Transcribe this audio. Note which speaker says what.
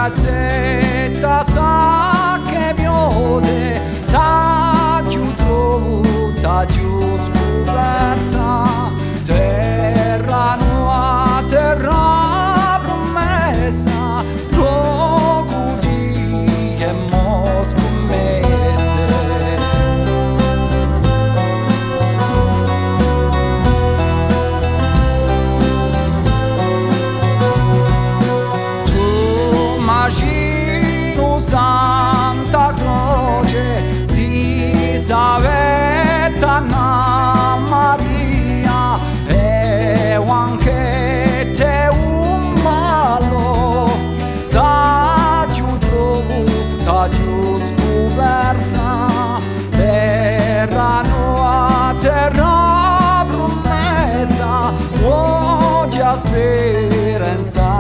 Speaker 1: ragazzetta sa che viode, t'ha giù trovo, t'ha giù scoperta, terra nuova, terra promessa, luogo di che mo scommesse. Tu immagino Santa Croce di Savetta Maria e anche te un malo da giù trovo, da giù scoperta, terra nuova, terra promessa, oggi a speranza.